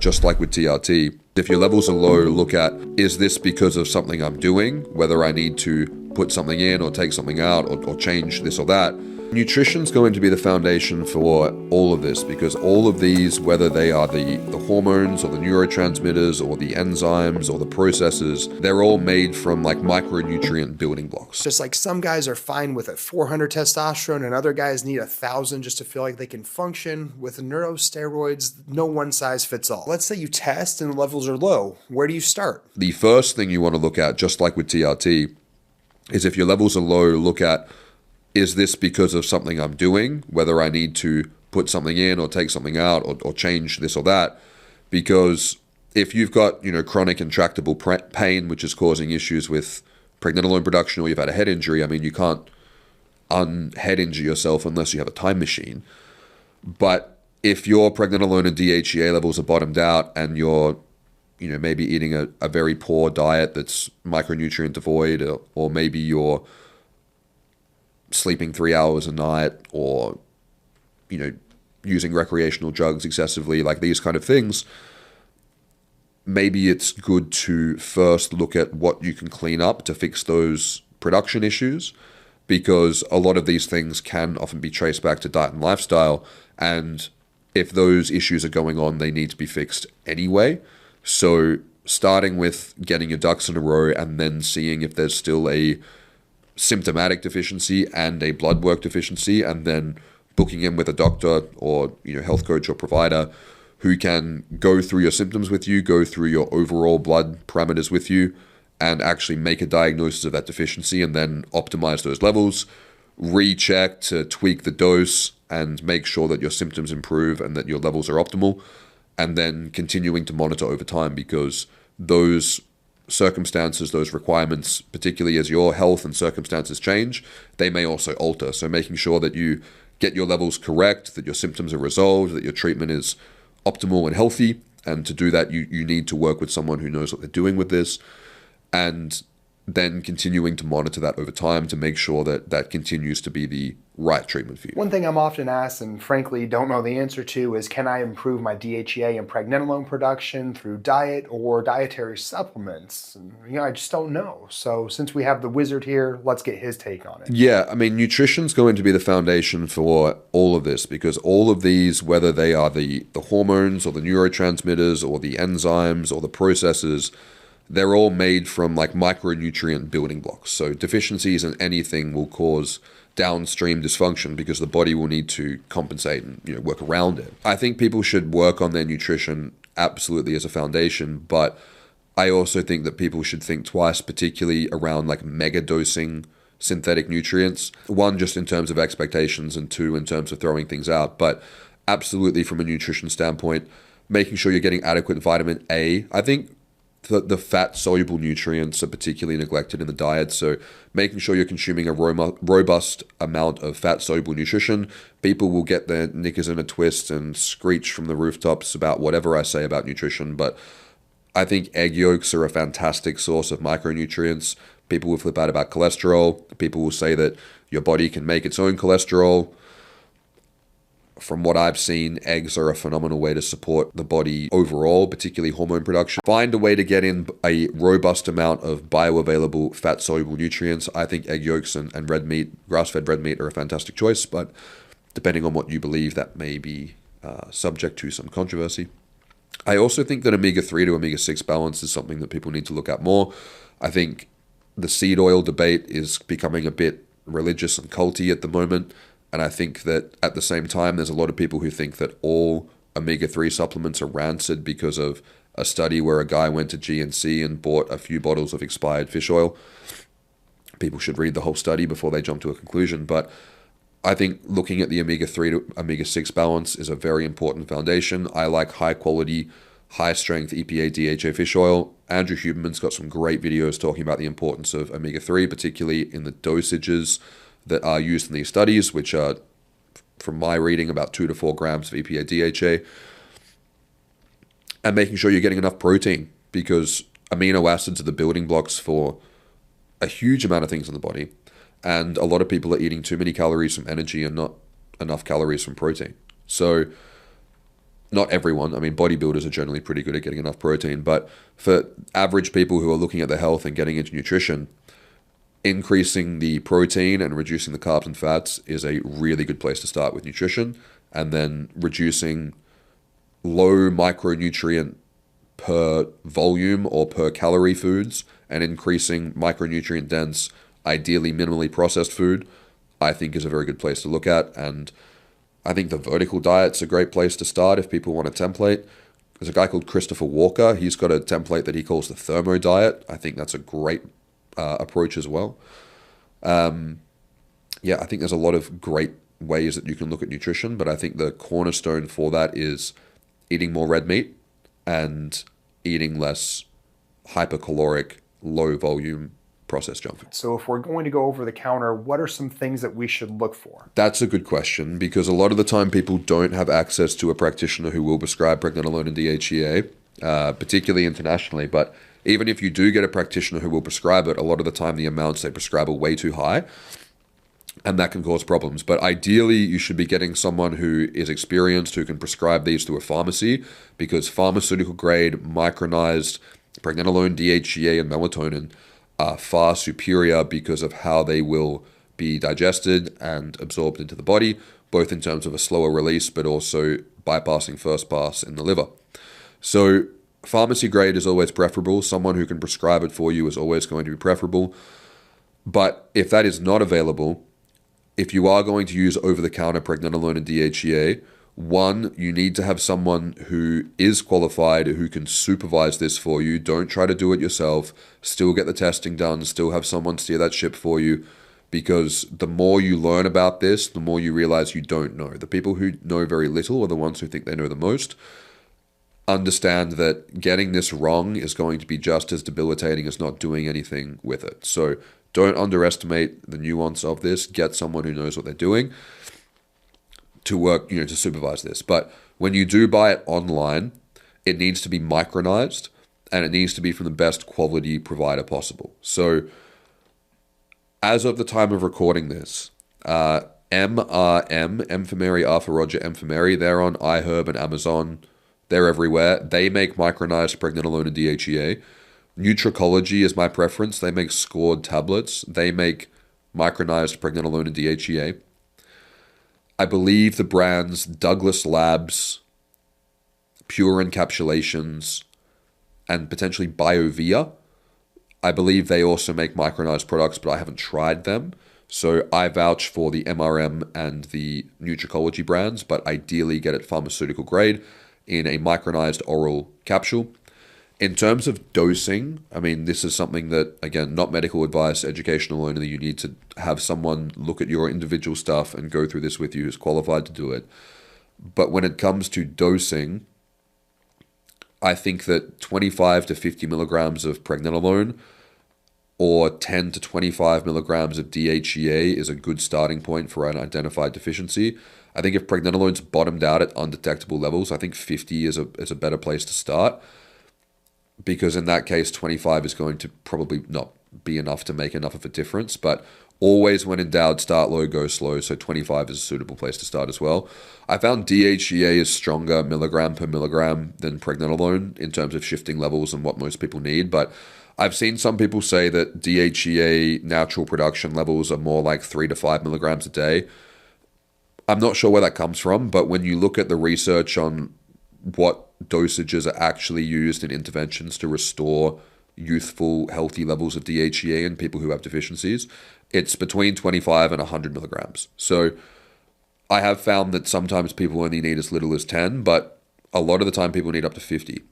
Just like with TRT, if your levels are low, look at, is this because of something I'm doing, whether I need to put something in or take something out or change this or that. Nutrition's going to be the foundation for all of this, because all of these, whether they are the hormones or the neurotransmitters or the enzymes or the processes, they're all made from like micronutrient building blocks. Just like some guys are fine with a 400 testosterone and other guys need 1,000 just to feel like they can function. With neurosteroids, no one size fits all. Let's say you test and the levels are low. Where do you start? The first thing you want to look at, just like with TRT, is if your levels are low, look at, is this because of something I'm doing, whether I need to put something in or take something out or change this or that. Because if you've got, chronic intractable pain, which is causing issues with pregnenolone production, or you've had a head injury, I mean, you can't unhead injure yourself unless you have a time machine. But if your pregnenolone and DHEA levels are bottomed out and you're, maybe eating a very poor diet that's micronutrient devoid, or maybe you're sleeping 3 hours a night, or, using recreational drugs excessively, like these kind of things, maybe it's good to first look at what you can clean up to fix those production issues, because a lot of these things can often be traced back to diet and lifestyle. And if those issues are going on, they need to be fixed anyway. So starting with getting your ducks in a row and then seeing if there's still a symptomatic deficiency and a blood work deficiency, and then booking in with a doctor or health coach or provider who can go through your symptoms with you, go through your overall blood parameters with you, and actually make a diagnosis of that deficiency, and then optimize those levels, recheck to tweak the dose and make sure that your symptoms improve and that your levels are optimal, and then continuing to monitor over time, because those circumstances, those requirements, particularly as your health and circumstances change, they may also alter. So making sure that you get your levels correct, that your symptoms are resolved, that your treatment is optimal and healthy. And to do that, you need to work with someone who knows what they're doing with this, and then continuing to monitor that over time to make sure that that continues to be the right treatment for you. One thing I'm often asked, and frankly don't know the answer to, is can I improve my DHEA and pregnenolone production through diet or dietary supplements? And, I just don't know. So since we have the wizard here, let's get his take on it. Yeah, I mean, nutrition's going to be the foundation for all of this, because all of these, whether they are the hormones or the neurotransmitters or the enzymes or the processes, they're all made from like micronutrient building blocks. So deficiencies in anything will cause downstream dysfunction, because the body will need to compensate and work around it. I think people should work on their nutrition absolutely as a foundation, but I also think that people should think twice, particularly around like mega dosing synthetic nutrients. One, just in terms of expectations, and two, in terms of throwing things out. But absolutely from a nutrition standpoint, making sure you're getting adequate vitamin A. I think the fat-soluble nutrients are particularly neglected in the diet, so making sure you're consuming a robust amount of fat-soluble nutrition. People will get their knickers in a twist and screech from the rooftops about whatever I say about nutrition, but I think egg yolks are a fantastic source of micronutrients. People will flip out about cholesterol. People will say that your body can make its own cholesterol. From what I've seen, eggs are a phenomenal way to support the body overall, particularly hormone production. Find a way to get in a robust amount of bioavailable fat-soluble nutrients. I think egg yolks and red meat, grass-fed red meat, are a fantastic choice, but depending on what you believe, that may be subject to some controversy. I also think that omega-3 to omega-6 balance is something that people need to look at more. I think the seed oil debate is becoming a bit religious and culty at the moment. And I think that at the same time, there's a lot of people who think that all omega-3 supplements are rancid because of a study where a guy went to GNC and bought a few bottles of expired fish oil. People should read the whole study before they jump to a conclusion. But I think looking at the omega-3 to omega-6 balance is a very important foundation. I like high-quality, high-strength EPA DHA fish oil. Andrew Huberman's got some great videos talking about the importance of omega-3, particularly in the dosages that are used in these studies, which are, from my reading, about 2 to 4 grams of EPA DHA. And making sure you're getting enough protein, because amino acids are the building blocks for a huge amount of things in the body. And a lot of people are eating too many calories from energy and not enough calories from protein. So not everyone. I mean, bodybuilders are generally pretty good at getting enough protein, but for average people who are looking at their health and getting into nutrition, increasing the protein and reducing the carbs and fats is a really good place to start with nutrition, and then reducing low micronutrient per volume or per calorie foods and increasing micronutrient dense, ideally minimally processed food, I think is a very good place to look at. And I think the vertical diet's a great place to start if people want a template. There's a guy called Christopher Walker. He's got a template that he calls the thermo diet. I think that's a great approach as well. Yeah, I think there's a lot of great ways that you can look at nutrition, but I think the cornerstone for that is eating more red meat and eating less hypercaloric, low volume processed junk food. So if we're going to go over the counter, what are some things that we should look for? That's a good question, because a lot of the time people don't have access to a practitioner who will prescribe pregnenolone and DHEA, particularly internationally. But even if you do get a practitioner who will prescribe it, a lot of the time the amounts they prescribe are way too high, and that can cause problems. But ideally, you should be getting someone who is experienced, who can prescribe these through a pharmacy, because pharmaceutical grade, micronized pregnenolone, DHEA, and melatonin are far superior because of how they will be digested and absorbed into the body, both in terms of a slower release, but also bypassing first pass in the liver. So pharmacy grade is always preferable. Someone who can prescribe it for you is always going to be preferable. But if that is not available, if you are going to use over-the-counter pregnenolone and DHEA, one, you need to have someone who is qualified, who can supervise this for you. Don't try to do it yourself. Still get the testing done. Still have someone steer that ship for you, because the more you learn about this, the more you realize you don't know. The people who know very little are the ones who think they know the most. Understand that getting this wrong is going to be just as debilitating as not doing anything with it. So don't underestimate the nuance of this. Get someone who knows what they're doing to work, to supervise this. But when you do buy it online, it needs to be micronized, and it needs to be from the best quality provider possible. So as of the time of recording this, MRM, M for Mary, R for Roger, M for Mary, they're on iHerb and Amazon. They're everywhere. They make micronized pregnenolone and DHEA. Nutricology is my preference. They make scored tablets. They make micronized pregnenolone and DHEA. I believe the brands Douglas Labs, Pure Encapsulations, and potentially BioVia, I believe they also make micronized products, but I haven't tried them. So I vouch for the MRM and the Nutricology brands, but ideally get it pharmaceutical grade in a micronized oral capsule. In terms of dosing, I mean, this is something that, again, not medical advice, educational only. You need to have someone look at your individual stuff and go through this with you who's qualified to do it. But when it comes to dosing, I think that 25 to 50 milligrams of pregnenolone or 10 to 25 milligrams of DHEA is a good starting point for an identified deficiency. I think if pregnenolone's bottomed out at undetectable levels, I think 50 is a better place to start, because in that case, 25 is going to probably not be enough to make enough of a difference. But always, when in doubt, start low, go slow. So 25 is a suitable place to start as well. I found DHEA is stronger milligram per milligram than pregnenolone in terms of shifting levels and what most people need. But I've seen some people say that DHEA natural production levels are more like 3 to 5 milligrams a day. I'm not sure where that comes from, but when you look at the research on what dosages are actually used in interventions to restore youthful, healthy levels of DHEA in people who have deficiencies, it's between 25 and 100 milligrams. So I have found that sometimes people only need as little as 10, but a lot of the time people need up to 50.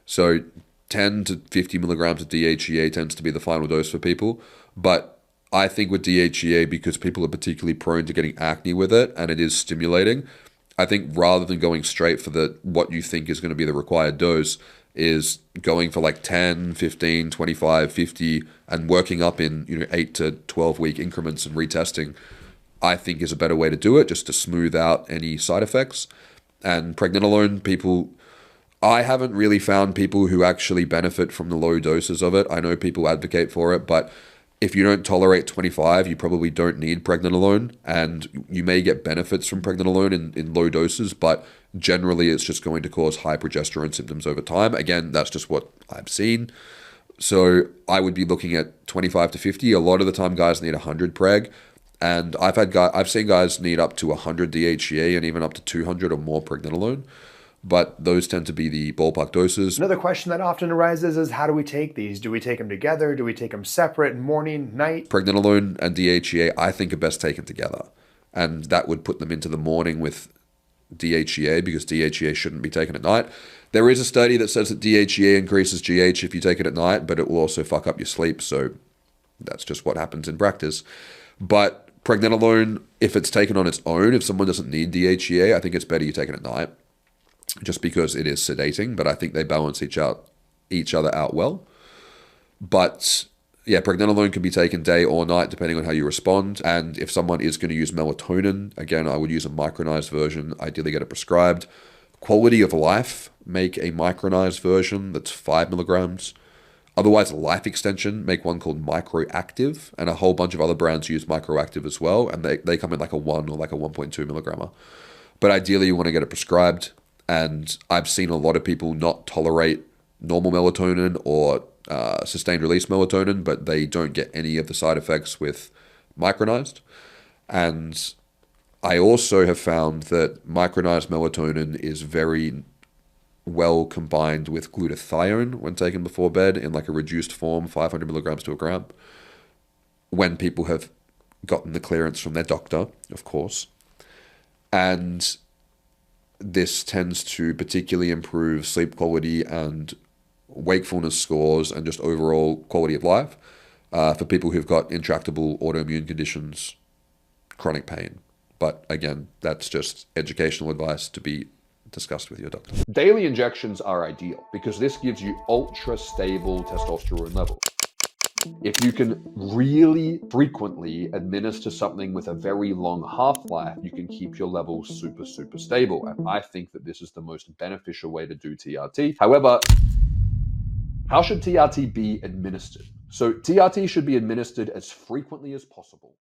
So 10 to 50 milligrams of DHEA tends to be the final dose for people. But I think with DHEA, because people are particularly prone to getting acne with it, and it is stimulating, I think rather than going straight for what you think is going to be the required dose, is going for like 10, 15, 25, 50, and working up in 8 to 12 week increments and retesting, I think is a better way to do it, just to smooth out any side effects. And pregnenolone, I haven't really found people who actually benefit from the low doses of it. I know people advocate for it, but If you don't tolerate 25, you probably don't need pregnenolone, and you may get benefits from pregnenolone in low doses, but generally it's just going to cause high progesterone symptoms over time. Again, that's just what I've seen. So I would be looking at 25 to 50. A lot of the time guys need 100 preg, and I've seen guys need up to 100 DHEA and even up to 200 or more pregnenolone. But those tend to be the ballpark doses. Another question that often arises is, how do we take these? Do we take them together? Do we take them separate, morning, night? Pregnenolone and DHEA, I think, are best taken together. And that would put them into the morning with DHEA, because DHEA shouldn't be taken at night. There is a study that says that DHEA increases GH if you take it at night, but it will also fuck up your sleep. So that's just what happens in practice. But pregnenolone, if it's taken on its own, if someone doesn't need DHEA, I think it's better you take it at night, just because it is sedating, but I think they balance each other out well. But yeah, pregnenolone can be taken day or night depending on how you respond. And if someone is going to use melatonin, again, I would use a micronized version, ideally get it prescribed. Quality of Life make a micronized version that's 5 milligrams. Otherwise, Life Extension make one called Microactive, and a whole bunch of other brands use Microactive as well, and they come in like a 1 or like a 1.2 milligrammer. But ideally, you want to get it prescribed. And I've seen a lot of people not tolerate normal melatonin or sustained release melatonin, but they don't get any of the side effects with micronized. And I also have found that micronized melatonin is very well combined with glutathione when taken before bed in like a reduced form, 500 milligrams to a gram, when people have gotten the clearance from their doctor, of course. And this tends to particularly improve sleep quality and wakefulness scores and just overall quality of life for people who've got intractable autoimmune conditions, chronic pain. But again, that's just educational advice to be discussed with your doctor. Daily injections are ideal because this gives you ultra stable testosterone levels. If you can really frequently administer something with a very long half-life, you can keep your levels super, super stable. And I think that this is the most beneficial way to do TRT. However, how should TRT be administered? So TRT should be administered as frequently as possible.